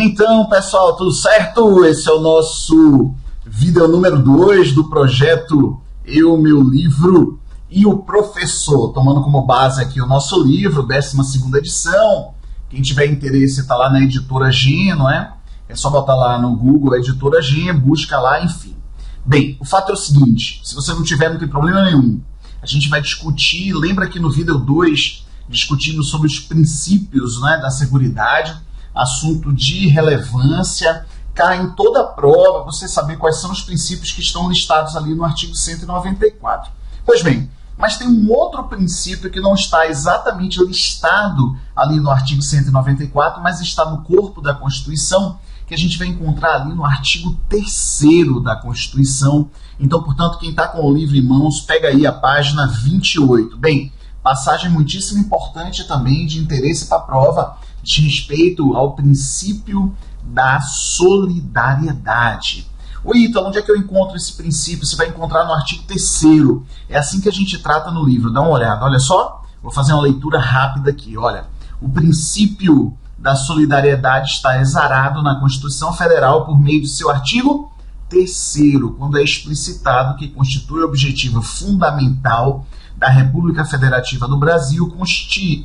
Então, pessoal, tudo certo? Esse é o nosso vídeo número 2 do projeto Eu, Meu Livro e o Professor, tomando como base aqui o nosso livro, 12ª edição. Quem tiver interesse está lá na Editora Gen, não é? É só botar lá no Google, Editora Gen, busca lá, enfim. Bem, o fato é o seguinte, se você não tiver, não tem problema nenhum. A gente vai discutir, lembra que no vídeo 2, discutindo sobre os princípios, né, da seguridade, assunto de relevância, cai em toda a prova, você saber quais são os princípios que estão listados ali no artigo 194. Pois bem, mas tem um outro princípio que não está exatamente listado ali no artigo 194, mas está no corpo da Constituição, que a gente vai encontrar ali no artigo 3º da Constituição. Então, portanto, quem está com o livro em mãos, pega aí a página 28. Bem, passagem muitíssimo importante também, de interesse para a prova, de respeito ao princípio da solidariedade. Oi, Ítalo, onde é que eu encontro esse princípio? Você vai encontrar no artigo 3º. É assim que a gente trata no livro. Dá uma olhada. Olha só, vou fazer uma leitura rápida aqui. Olha, o princípio da solidariedade está exarado na Constituição Federal por meio do seu artigo 3º, quando é explicitado que constitui o objetivo fundamental da República Federativa do Brasil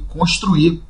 construir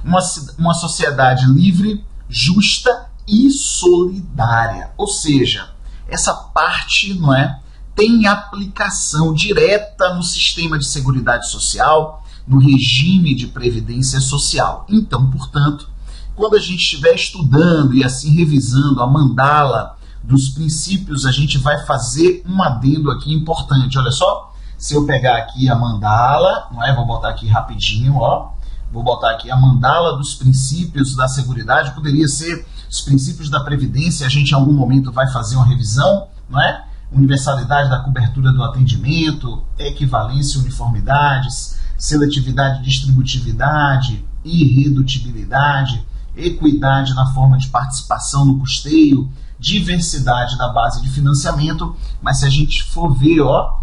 uma sociedade livre, justa e solidária. Ou seja, essa parte, não é, tem aplicação direta no sistema de seguridade social, no regime de previdência social. Então, portanto, quando a gente estiver estudando e assim revisando a mandala dos princípios, a gente vai fazer um adendo aqui importante. Olha só, se eu pegar aqui a mandala, não é? Vou botar aqui rapidinho, ó. Vou botar aqui a mandala dos princípios da seguridade, poderia ser os princípios da previdência, a gente em algum momento vai fazer uma revisão, não é? Universalidade da cobertura do atendimento, equivalência e uniformidades, seletividade e distributividade, irredutibilidade, equidade na forma de participação no custeio, diversidade da base de financiamento, mas se a gente for ver, ó,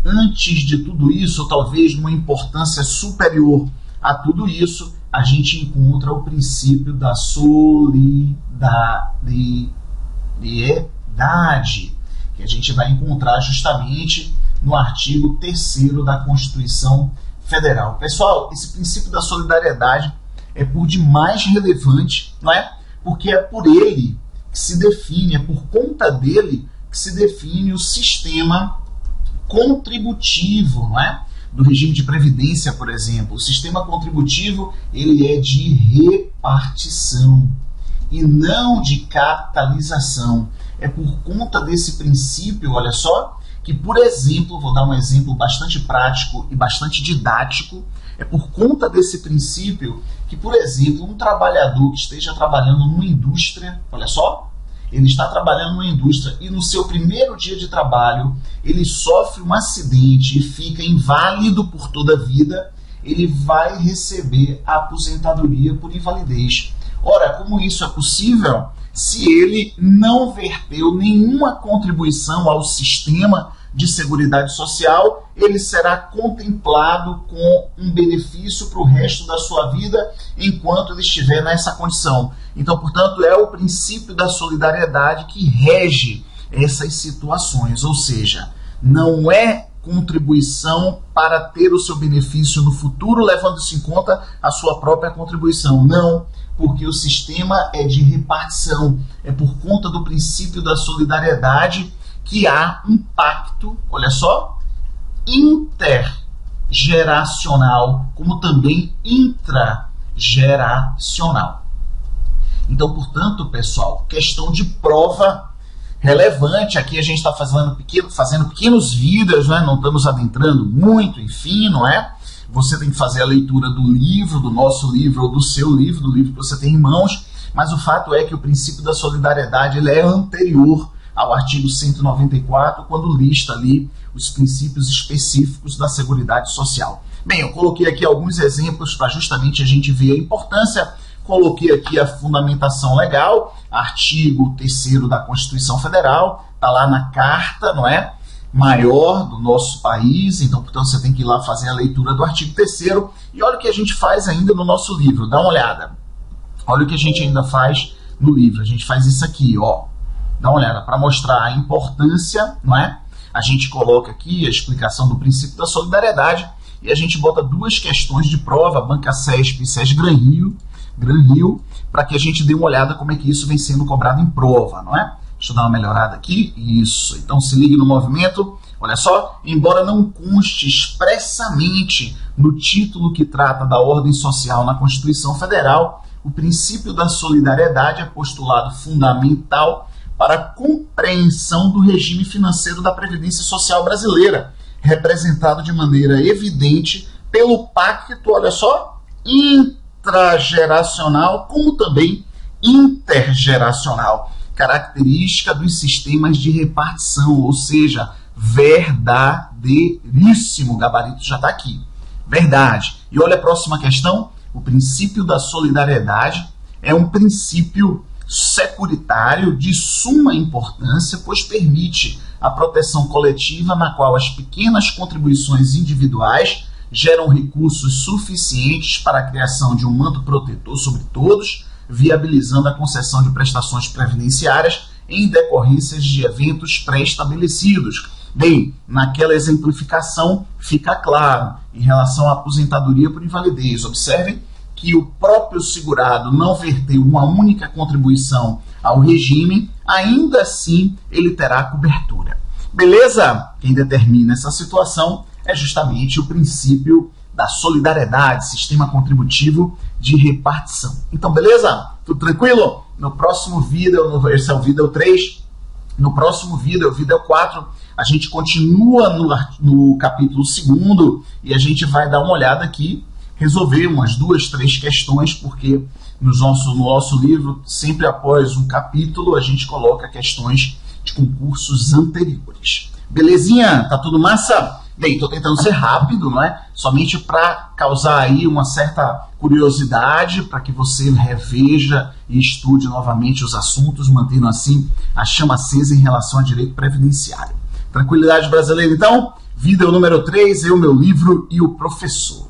antes de tudo isso, ou talvez numa importância superior a tudo isso, a gente encontra o princípio da solidariedade, que a gente vai encontrar justamente no artigo 3º da Constituição Federal. Pessoal, esse princípio da solidariedade é por demais relevante, não é? Porque é por ele que se define, é por conta dele que se define o sistema contributivo, não é? Do regime de previdência, por exemplo. O sistema contributivo, ele é de repartição e não de capitalização. É por conta desse princípio, olha só, que, por exemplo, vou dar um exemplo bastante prático e bastante didático, é por conta desse princípio que, por exemplo, um trabalhador que esteja trabalhando numa indústria, olha só, ele está trabalhando numa indústria e no seu primeiro dia de trabalho ele sofre um acidente e fica inválido por toda a vida, ele vai receber a aposentadoria por invalidez. Ora, como isso é possível? Se ele não verteu nenhuma contribuição ao sistema de seguridade social, ele será contemplado com um benefício para o resto da sua vida enquanto ele estiver nessa condição. Então, portanto, é o princípio da solidariedade que rege essas situações, ou seja, não é contribuição para ter o seu benefício no futuro, levando-se em conta a sua própria contribuição. Não, porque o sistema é de repartição. É por conta do princípio da solidariedade que há um pacto, olha só, intergeracional, como também intrageracional. Então, portanto, pessoal, questão de prova relevante. Aqui a gente está fazendo pequenos vídeos, né? Não estamos adentrando muito, enfim, não é? Você tem que fazer a leitura do livro, do nosso livro ou do seu livro, do livro que você tem em mãos, mas o fato é que o princípio da solidariedade ele é anterior ao artigo 194, quando lista ali os princípios específicos da Seguridade Social. Bem, eu coloquei aqui alguns exemplos para justamente a gente ver a importância. Coloquei aqui a fundamentação legal, artigo 3º da Constituição Federal, está lá na carta, não é? Maior do nosso país, então, portanto, você tem que ir lá fazer a leitura do artigo 3º, e olha o que a gente faz ainda no nosso livro, dá uma olhada. Olha o que a gente ainda faz no livro. A gente faz isso aqui, ó. Dá uma olhada, para mostrar a importância, não é? A gente coloca aqui a explicação do princípio da solidariedade e a gente bota 2 questões de prova, Banca CESP e SES Gran Rio, para que a gente dê uma olhada como é que isso vem sendo cobrado em prova, não é? Deixa eu dar uma melhorada aqui. Isso. Então se ligue no movimento. Olha só, embora não conste expressamente no título que trata da ordem social na Constituição Federal, o princípio da solidariedade é postulado fundamental para a compreensão do regime financeiro da Previdência Social brasileira, representado de maneira evidente pelo pacto, olha só, intrageracional, como também intergeracional, característica dos sistemas de repartição, ou seja, verdadeiríssimo, o gabarito já está aqui, verdade. E olha a próxima questão, o princípio da solidariedade é um princípio securitário de suma importância, pois permite a proteção coletiva na qual as pequenas contribuições individuais geram recursos suficientes para a criação de um manto protetor sobre todos, viabilizando a concessão de prestações previdenciárias em decorrências de eventos pré-estabelecidos. Bem, naquela exemplificação fica claro, em relação à aposentadoria por invalidez, observem que o próprio segurado não verteu uma única contribuição ao regime, ainda assim ele terá cobertura. Beleza? Quem determina essa situação é justamente o princípio da solidariedade, sistema contributivo de repartição. Então, beleza? Tudo tranquilo? No próximo vídeo, esse é o vídeo 3, no próximo vídeo, o vídeo 4, a gente continua no capítulo 2 e a gente vai dar uma olhada aqui, resolver umas 2, 3 questões, porque no nosso livro, sempre após um capítulo, a gente coloca questões de concursos anteriores. Belezinha? Tá tudo massa? Bem, estou tentando ser rápido, não é? Somente para causar aí uma certa curiosidade, para que você reveja e estude novamente os assuntos, mantendo assim a chama acesa em relação a direito previdenciário. Tranquilidade brasileira, então? Vídeo número 3, eu, meu livro e o professor.